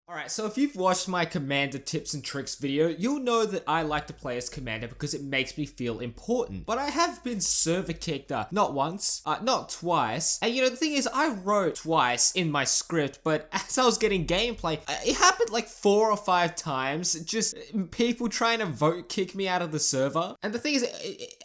Alright, so if you've watched my Commander tips and tricks video, you'll know that I like to play as Commander because it makes me feel important. But I have been server kicked, not once, not twice. And the thing is, I wrote twice in my script, but as I was getting gameplay, it happened like 4 or 5 times, just people trying to vote kick me out of the server. And the thing is,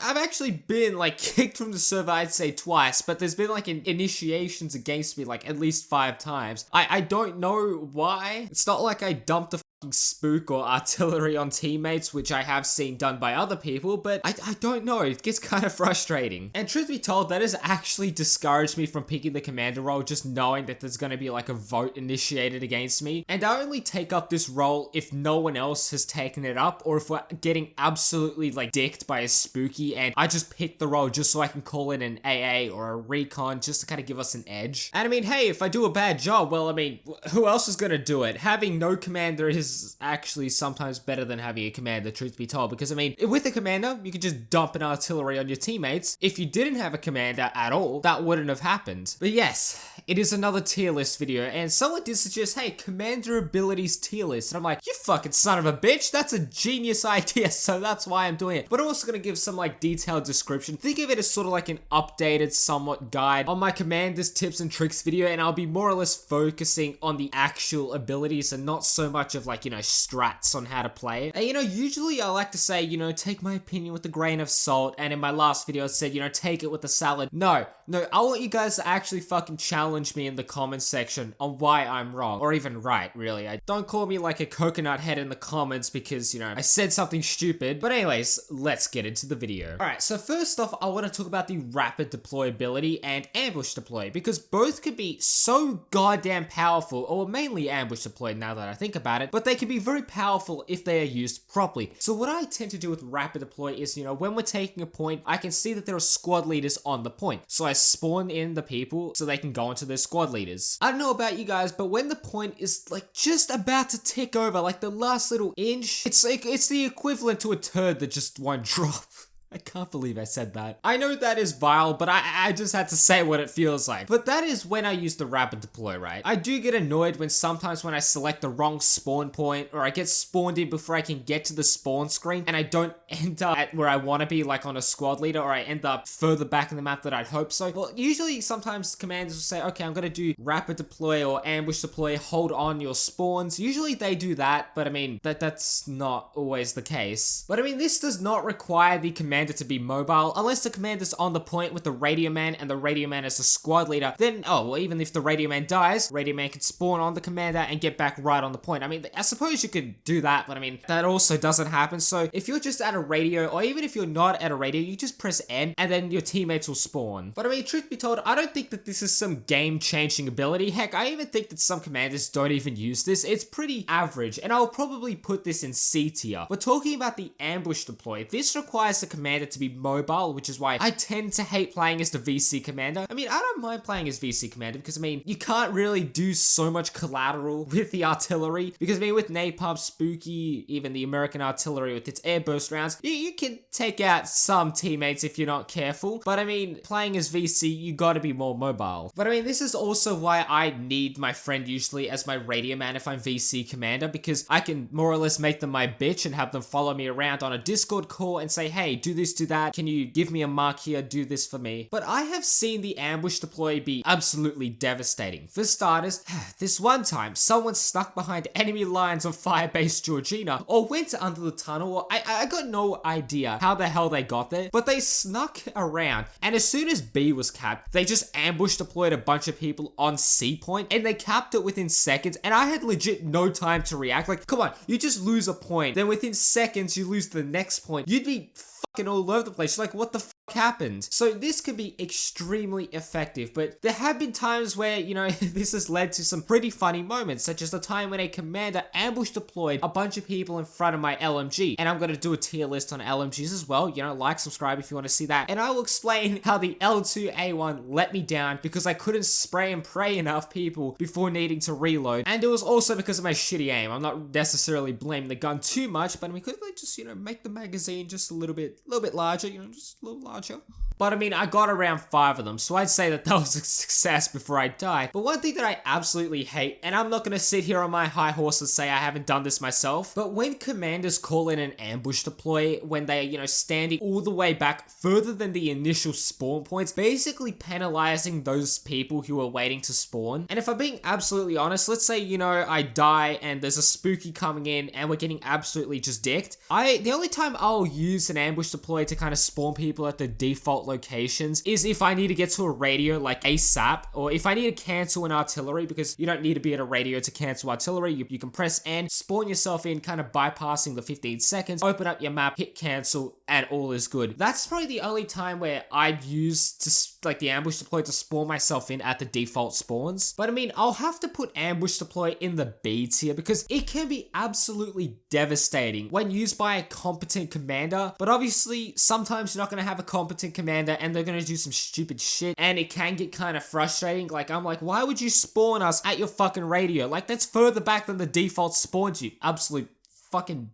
I've actually been like kicked from the server, I'd say twice, but there's been like initiations against me like at least 5 times. I don't know why. It's not like I dumped a spook or artillery on teammates, which I have seen done by other people, but I don't know, it gets kind of frustrating. And truth be told, that has actually discouraged me from picking the commander role, just knowing that there's going to be like a vote initiated against me. And I only take up this role if no one else has taken it up, or if we're getting absolutely like dicked by a spooky and I just pick the role just so I can call it an AA or a Recon just to kind of give us an edge. And I mean, hey, if I do a bad job, well, I mean, who else is going to do it? Having no commander is actually sometimes better than having a commander, truth be told, because I mean, with a commander, you could just dump an artillery on your teammates. If you didn't have a commander at all, that wouldn't have happened. But yes, it is another tier list video, and someone did suggest, hey, commander abilities tier list, and I'm like, you fucking son of a bitch, that's a genius idea, so that's why I'm doing it. But I'm also gonna give some like detailed description. Think of it as sort of like an updated, somewhat guide on my commander's tips and tricks video, and I'll be more or less focusing on the actual abilities and not so much of like, strats on how to play it. And usually I like to say, take my opinion with a grain of salt, and in my last video I said, take it with a salad. No, I want you guys to actually fucking challenge me in the comments section on why I'm wrong, or even right, really. Don't call me like a coconut head in the comments because, I said something stupid. But anyways, let's get into the video. Alright, so first off, I want to talk about the rapid deploy ability and ambush deploy, because both can be so goddamn powerful, or mainly ambush deploy now that I think about it, but they can be very powerful if they are used properly. So what I tend to do with rapid deploy is, when we're taking a point, I can see that there are squad leaders on the point. So I spawn in the people so they can go into their squad leaders. I don't know about you guys, but when the point is like just about to tick over, like the last little inch, it's the equivalent to a turd that just won't drop. I can't believe I said that. I know that is vile, but I just had to say what it feels like. But that is when I use the rapid deploy, right? I do get annoyed when sometimes when I select the wrong spawn point, or I get spawned in before I can get to the spawn screen, and I don't end up at where I want to be, like on a squad leader, or I end up further back in the map than I'd hope so. Well, usually sometimes commanders will say, okay, I'm gonna do rapid deploy or ambush deploy, hold on your spawns. Usually they do that, but I mean, that's not always the case. But I mean, this does not require the commander to be mobile, unless the commander's on the point with the radio man and the radio man is a squad leader. Then, oh, well, even if the radio man dies, radio man can spawn on the commander and get back right on the point. I mean, I suppose you could do that, but I mean, that also doesn't happen. So if you're just at a radio, or even if you're not at a radio, you just press N and then your teammates will spawn. But I mean, truth be told, I don't think that this is some game-changing ability. Heck, I even think that some commanders don't even use this. It's pretty average, and I'll probably put this in C tier. But talking about the ambush deploy, this requires the commander to be mobile, which is why I tend to hate playing as the VC commander. I mean, I don't mind playing as VC commander because, I mean, you can't really do so much collateral with the artillery, because I mean, with napalm, spooky, even the American artillery with its airburst rounds, you can take out some teammates if you're not careful. But I mean, playing as VC, you gotta be more mobile. But I mean, this is also why I need my friend usually as my radio man if I'm VC commander, because I can more or less make them my bitch and have them follow me around on a Discord call and say, hey, do this, do that. Can you give me a mark here? Do this for me. But I have seen the ambush deploy be absolutely devastating. For starters, this one time, someone stuck behind enemy lines on Firebase Georgina, or went under the tunnel, or I got no idea how the hell they got there, but they snuck around, and as soon as B was capped, they just ambush deployed a bunch of people on C point, and they capped it within seconds, and I had legit no time to react. Like, come on, you just lose a point, then within seconds you lose the next point. You'd be fucking all over the place. Like, what the fuck happened? So this can be extremely effective, but there have been times where, this has led to some pretty funny moments, such as the time when a commander ambush deployed a bunch of people in front of my LMG. And I'm going to do a tier list on LMGs as well. Like, subscribe if you want to see that. And I will explain how the L2A1 let me down because I couldn't spray and pray enough people before needing to reload. And it was also because of my shitty aim. I'm not necessarily blaming the gun too much, but we could just, make the magazine just a little bit larger, just a little larger. sure. But I mean, I got around 5 of them, so I'd say that was a success before I died. But one thing that I absolutely hate, and I'm not gonna sit here on my high horse and say I haven't done this myself, but when commanders call in an ambush deploy, when they're, standing all the way back further than the initial spawn points, basically penalizing those people who are waiting to spawn. And if I'm being absolutely honest, let's say, I die and there's a spooky coming in and we're getting absolutely just dicked. The only time I'll use an ambush deploy to kind of spawn people at the default locations is if I need to get to a radio like ASAP, or if I need to cancel an artillery, because you don't need to be at a radio to cancel artillery. You can press N, spawn yourself in, kind of bypassing the 15 seconds, open up your map, hit cancel, and all is good. That's probably the only time where I'd use the ambush deploy to spawn myself in at the default spawns. But I mean, I'll have to put ambush deploy in the B tier because it can be absolutely devastating when used by a competent commander. But obviously, sometimes you're not going to have a competent commander and they're going to do some stupid shit, and it can get kind of frustrating. I'm like, why would you spawn us at your fucking radio? That's further back than the default spawns, you absolute fucking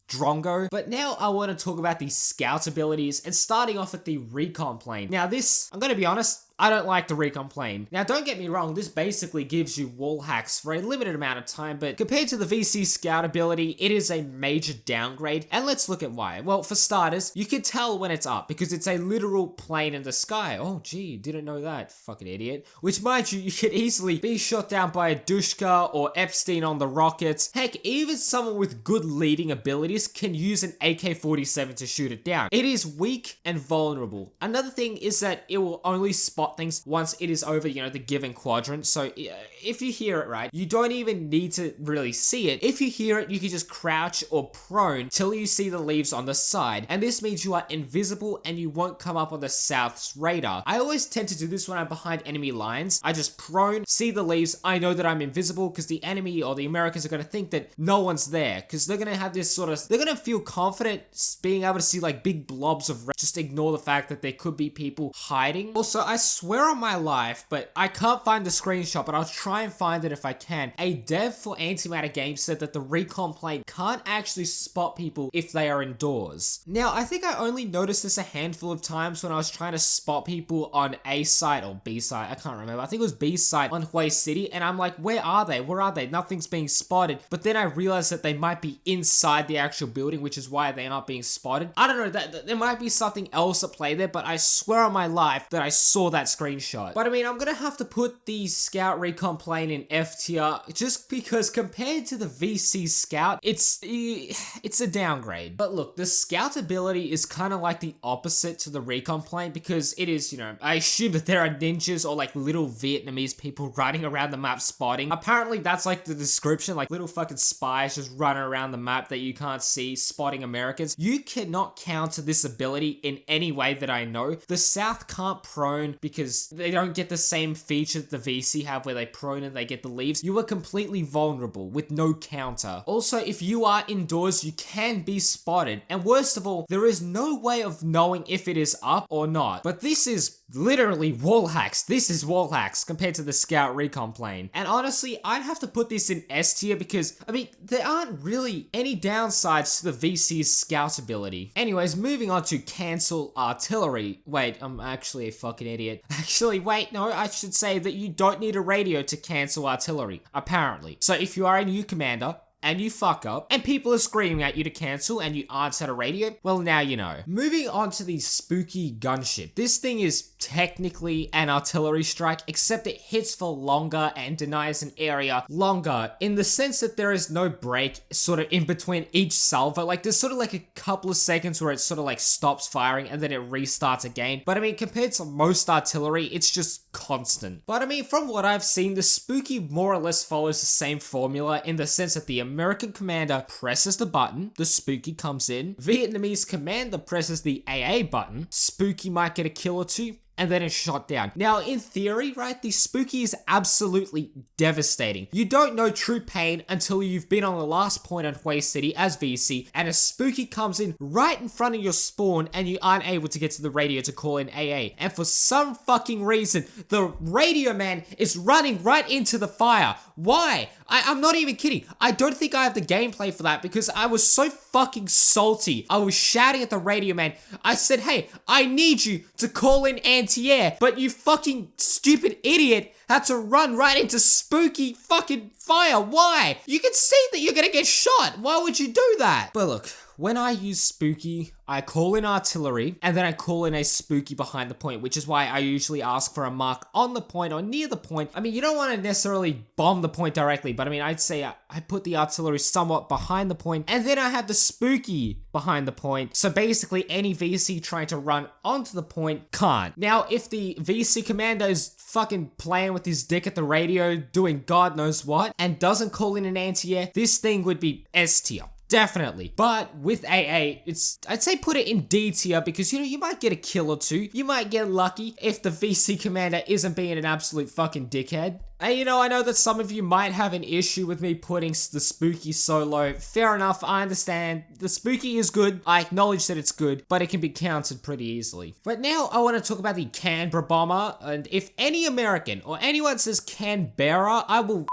drongo. But now I want to talk about the scout abilities, and starting off at the Recon plane. Now this, I'm going to be honest, I don't like the Recon plane. Now don't get me wrong, this basically gives you wall hacks for a limited amount of time, but compared to the VC scout ability, it is a major downgrade, and let's look at why. Well, for starters, you can tell when it's up, because it's a literal plane in the sky. Oh gee, didn't know that, fucking idiot. Which, mind you, you could easily be shot down by a Dushka or Epstein on the rockets. Heck, even someone with good leading abilities can use an AK-47 to shoot it down. It is weak and vulnerable. Another thing is that it will only spot things once it is over, the given quadrant. So if you hear it, right, you don't even need to really see it. If you hear it, you can just crouch or prone till you see the leaves on the side, and this means you are invisible and you won't come up on the South's radar. I always tend to do this when I'm behind enemy lines. I just prone, see the leaves, I know that I'm invisible, because the enemy or the Americans are going to think that no one's there, because they're going to have this they're going to feel confident being able to see big blobs of red. Just ignore the fact that there could be people hiding. Also, I swear on my life, but I can't find the screenshot, but I'll try and find it if I can. A dev for Antimatter Games said that the Recon plane can't actually spot people if they are indoors. Now, I think I only noticed this a handful of times when I was trying to spot people on A site or B site, I can't remember. I think it was B site on Hue City, and I'm like, where are they? Where are they? Nothing's being spotted. But then I realized that they might be inside the actual building, which is why they aren't being spotted. I don't know, there might be something else at play there, but I swear on my life that I saw that screenshot. But I mean, I'm gonna have to put the Scout Recon plane in F tier, just because compared to the VC Scout, it's a downgrade. But look, the Scout ability is kind of like the opposite to the Recon plane, because it is, I assume that there are ninjas or little Vietnamese people running around the map spotting. Apparently that's the description, little fucking spies just running around the map that you can't see, spotting Americans. You cannot counter this ability in any way that I know. The South can't prone because they don't get the same feature that the VC have where they prone and they get the leaves. You are completely vulnerable with no counter. Also, if you are indoors, you can be spotted. And worst of all, there is no way of knowing if it is up or not. But this is literally wall hacks. This is wall hacks compared to the Scout Recon plane. And honestly, I'd have to put this in S tier because, I mean, there aren't really any downsides to the VC's Scout ability. Anyways, moving on to cancel artillery. Wait, I'm actually a fucking idiot. Actually, wait, no, I should say that you don't need a radio to cancel artillery, apparently. So if you are a new commander, and you fuck up, and people are screaming at you to cancel, and you aren't set a radio, well, now you know. Moving on to the spooky gunship. This thing is technically an artillery strike, except it hits for longer and denies an area longer, in the sense that there is no break sort of in between each salvo. There's sort of a couple of seconds where it sort of stops firing, and then it restarts again. But I mean, compared to most artillery, it's just constant. But I mean, from what I've seen, the spooky more or less follows the same formula, in the sense that the American commander presses the button, the spooky comes in, Vietnamese commander presses the AA button, spooky might get a kill or two, and then it's shot down. Now, in theory, right, the spooky is absolutely devastating. You don't know true pain until you've been on the last point on Hue City as VC, and a spooky comes in right in front of your spawn, and you aren't able to get to the radio to call in AA. And for some fucking reason, the radio man is running right into the fire. Why? I'm not even kidding. I don't think I have the gameplay for that because I was so fucking salty. I was shouting at the radio man. I said, hey, I need you to call in anti-air, but you fucking stupid idiot had to run right into spooky fucking fire. Why? You can see that you're gonna get shot. Why would you do that? But look, when I use spooky, I call in artillery, and then I call in a spooky behind the point, which is why I usually ask for a mark on the point or near the point. I mean, you don't want to necessarily bomb the point directly, but I mean, I'd say I put the artillery somewhat behind the point, and then I have the spooky behind the point. So basically, any VC trying to run onto the point can't. Now, if the VC commander is fucking playing with his dick at the radio, doing God knows what, and doesn't call in an anti-air, this thing would be S tier. Definitely. But with AA, I'd say put it in D tier because, you know, you might get a kill or two. You might get lucky if the VC commander isn't being an absolute fucking dickhead. And, you know, I know that some of you might have an issue with me putting the spooky so low. Fair enough, I understand. The spooky is good. I acknowledge that it's good, but it can be countered pretty easily. But now I want to talk about the Canberra bomber. And if any American or anyone says Canberra, I will...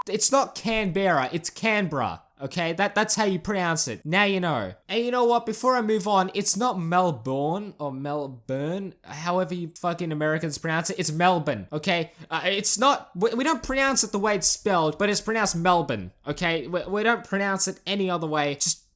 It's not Canberra, it's Canberra. Okay, that's how you pronounce it. Now you know. And you know what? Before I move on, it's not Melbourne or Melbourne, however you fucking Americans pronounce it. It's Melbourne, okay? It's not, we don't pronounce it the way it's spelled, but it's pronounced Melbourne, okay? We don't pronounce it any other way. Just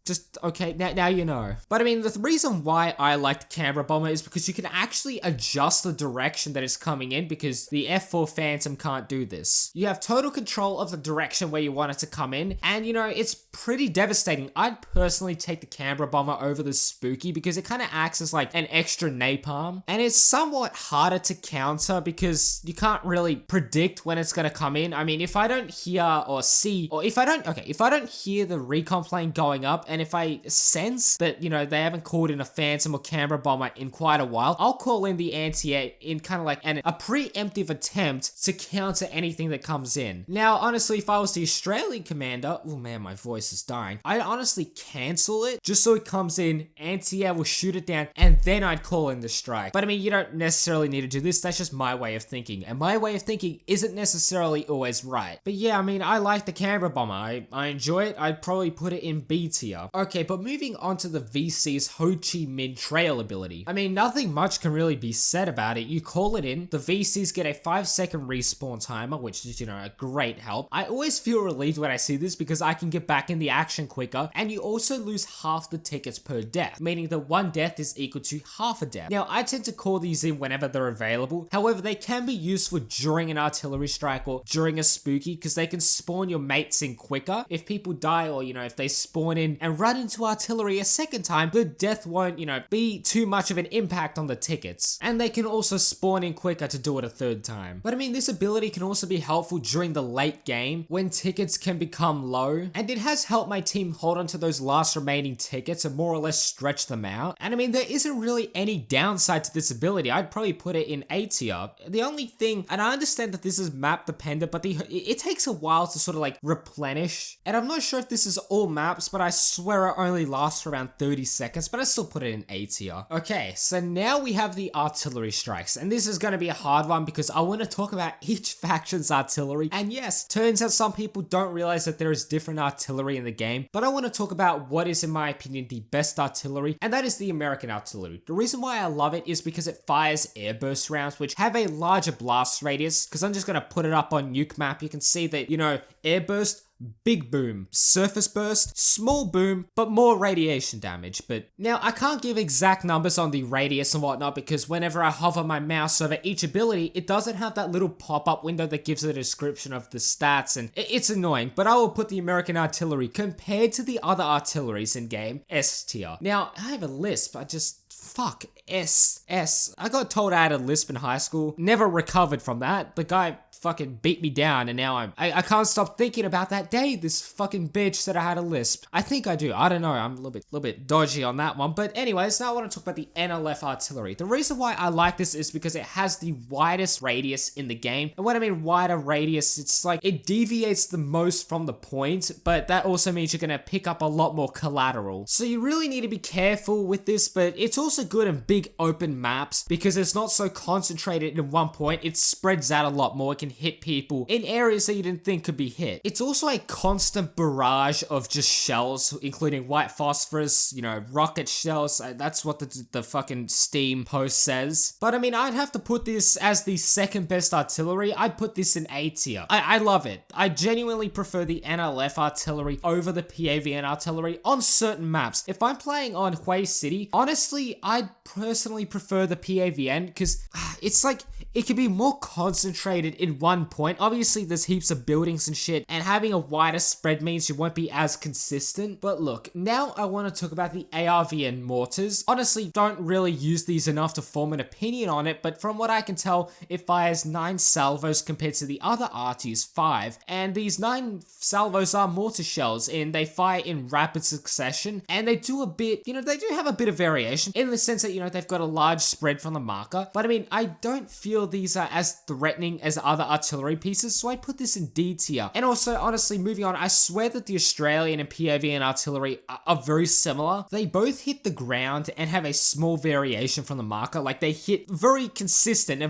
okay, now you know. But I mean, the reason why I like the Canberra bomber is because you can actually adjust the direction that it's coming in because the F4 Phantom can't do this. You have total control of the direction where you want it to come in, and you know, it's pretty devastating. I'd personally take the Canberra bomber over the spooky because it kind of acts as like an extra napalm, and it's somewhat harder to counter because you can't really predict when it's gonna come in. I mean, if I don't hear or see, or if I don't hear the Recon plane going up, and if I sense that, you know, they haven't called in a Phantom or Canberra bomber in quite a while, I'll call in the anti-air in kind of like a preemptive attempt to counter anything that comes in. Now, honestly, if I was the Australian commander, oh man, my voice is dying, I'd honestly cancel it just so it comes in, anti-air will shoot it down, and then I'd call in the strike. But I mean, you don't necessarily need to do this, that's just my way of thinking, and my way of thinking isn't necessarily always right. But yeah, I mean, I like the Canberra bomber, I enjoy it, I'd probably put it in B tier. Okay, but moving on to the VC's Chi Minh trail ability. I mean, nothing much can really be said about it. You call it in, the VCs get a 5-second respawn timer, which is, you know, a great help. I always feel relieved when I see this because I can get back in the action quicker, and you also lose half the tickets per death, meaning that one death is equal to half a death. Now, I tend to call these in whenever they're available. However, they can be useful during an artillery strike or during a spooky because they can spawn your mates in quicker. If people die or, you know, if they spawn in and run into artillery a second time, the death won't, you know, be too much of an impact on the tickets. And they can also spawn in quicker to do it a third time. But I mean, this ability can also be helpful during the late game when tickets can become low. And it has helped my team hold on to those last remaining tickets and more or less stretch them out. And I mean, there isn't really any downside to this ability. I'd probably put it in A tier. The only thing, and I understand that this is map dependent, but it takes a while to sort of like replenish. And I'm not sure if this is all maps, but I swear it only lasts for around 30 seconds, but I still put it in A tier. Okay, so now we have the artillery strikes, and this is going to be a hard one because I want to talk about each faction's artillery. And yes, turns out some people don't realize that there is different artillery in the game, but I want to talk about what is, in my opinion, the best artillery, and that is the American artillery. The reason why I love it is because it fires airburst rounds, which have a larger blast radius, because I'm just going to put it up on nuke map. You can see that, you know, airburst, big boom, surface burst, small boom, but more radiation damage. But now I can't give exact numbers on the radius and whatnot because whenever I hover my mouse over each ability, it doesn't have that little pop-up window that gives a description of the stats, and it's annoying. But I will put the American artillery compared to the other artilleries in game S tier. Now I have a lisp, fuck, S. I got told I had a lisp in high school. Never recovered from that. The guy fucking beat me down, and now I can't stop thinking about that day this fucking bitch said I had a lisp. I think I do. I don't know. I'm a little bit dodgy on that one. But anyways, now I want to talk about the NLF artillery. The reason why I like this is because it has the widest radius in the game. And when I mean wider radius, it's like it deviates the most from the point, but that also means you're going to pick up a lot more collateral. So you really need to be careful with this, but it's also good in big open maps because it's not so concentrated in one point. It spreads out a lot more. It can hit people in areas that you didn't think could be hit. It's also a constant barrage of just shells, including white phosphorus, you know, rocket shells. That's what the fucking Steam post says. But I mean, I'd have to put this as the second best artillery. I'd put this in A tier. I love it. I genuinely prefer the NLF artillery over the PAVN artillery on certain maps. If I'm playing on Hue City, honestly, I'd personally prefer the PAVN because it's like, it can be more concentrated in one point. Obviously, there's heaps of buildings and shit, and having a wider spread means you won't be as consistent. But look, now I want to talk about the ARVN mortars. Honestly, don't really use these enough to form an opinion on it, but from what I can tell, it fires 9 salvos compared to the other RT's 5, and these 9 salvos are mortar shells, and they fire in rapid succession, and they do a bit, you know, they do have a bit of variation in the sense that, you know, they've got a large spread from the marker, but I mean, I don't feel these are as threatening as other artillery pieces, so I put this in D tier. And also, honestly, moving on, I swear that the Australian and PAVN artillery are very similar. They both hit the ground and have a small variation from the marker, like they hit a very consistent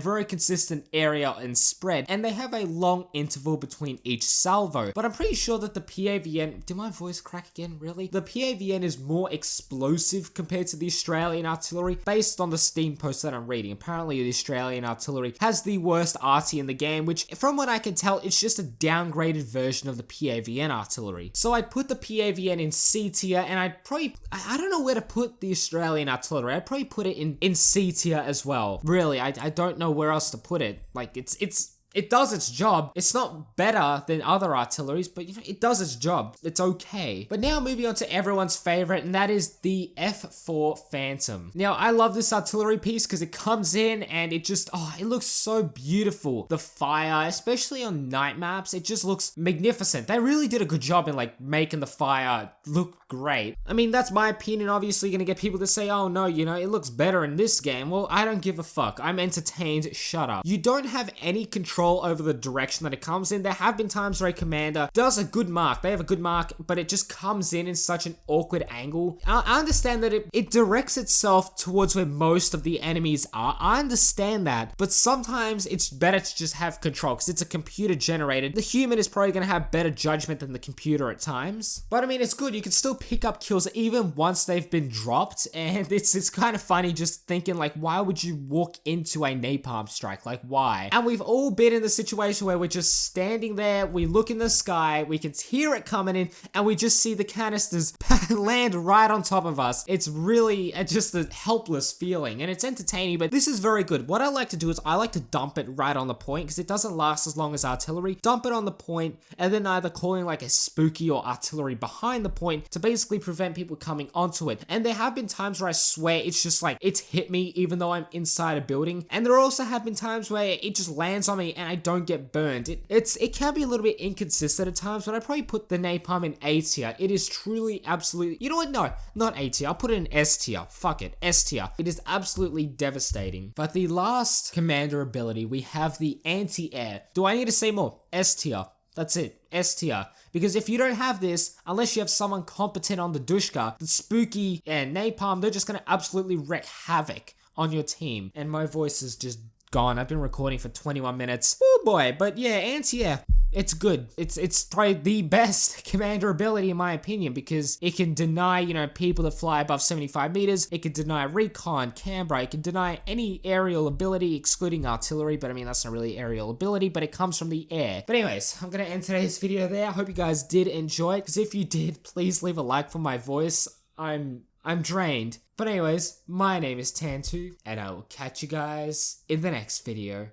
area and spread, and they have a long interval between each salvo. But I'm pretty sure that the PAVN, did my voice crack again, really? The PAVN is more explosive compared to the Australian artillery, based on the Steam post that I'm reading. Apparently, the Australian artillery has the worst RT in the game, which from what I can tell, it's just a downgraded version of the PAVN artillery. So I'd put the PAVN in C tier, and I'd probably, I don't know where to put the Australian artillery. I'd probably put it in C tier as well. Really, I don't know where else to put it. Like, it does its job. It's not better than other artilleries, but you know, it does its job. It's okay. But now moving on to everyone's favorite, and that is the F4 Phantom. Now, I love this artillery piece because it comes in and it just, it looks so beautiful. The fire, especially on night maps, it just looks magnificent. They really did a good job in like making the fire look great. I mean, that's my opinion. Obviously, gonna get people to say, oh no, you know, it looks better in this game. Well, I don't give a fuck. I'm entertained. Shut up. You don't have any control over the direction that it comes in. There have been times where a commander does a good mark. They have a good mark, but it just comes in such an awkward angle. I understand that it directs itself towards where most of the enemies are. I understand that, but sometimes it's better to just have control because it's a computer generated. The human is probably going to have better judgment than the computer at times. But I mean, it's good. You can still pick up kills even once they've been dropped, and it's kind of funny just thinking like, why would you walk into a napalm strike? Like, why? And we've all been in the situation where we're just standing there, we look in the sky, we can hear it coming in, and we just see the canisters land right on top of us. It's really just a helpless feeling, and it's entertaining, but this is very good. What I like to do is I like to dump it right on the point because it doesn't last as long as artillery. Dump it on the point, and then either calling like a spooky or artillery behind the point to basically prevent people coming onto it. And there have been times where I swear it's just like, it's hit me even though I'm inside a building, and there also have been times where it just lands on me and I don't get burned. It can be a little bit inconsistent at times, but I probably put the napalm in A tier. It is truly absolutely, you know what, no, not A tier, I'll put it in S tier. Fuck it, S tier. It is absolutely devastating. But the last commander ability, we have the anti-air. Do I need to say more? S tier. That's it, S tier. Because if you don't have this, unless you have someone competent on the Dushka, the spooky and napalm, they're just gonna absolutely wreak havoc on your team. And my voice is just gone. I've been recording for 21 minutes. Oh boy, but yeah, anti-air. It's good. It's probably the best commander ability in my opinion because it can deny, you know, people that fly above 75 meters. It can deny Recon, Canberra. It can deny any aerial ability excluding artillery, but I mean, that's not really aerial ability, but it comes from the air. But anyways, I'm going to end today's video there. I hope you guys did enjoy it because if you did, please leave a like for my voice. I'm drained. But anyways, my name is Tantwo and I will catch you guys in the next video.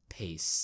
Peace.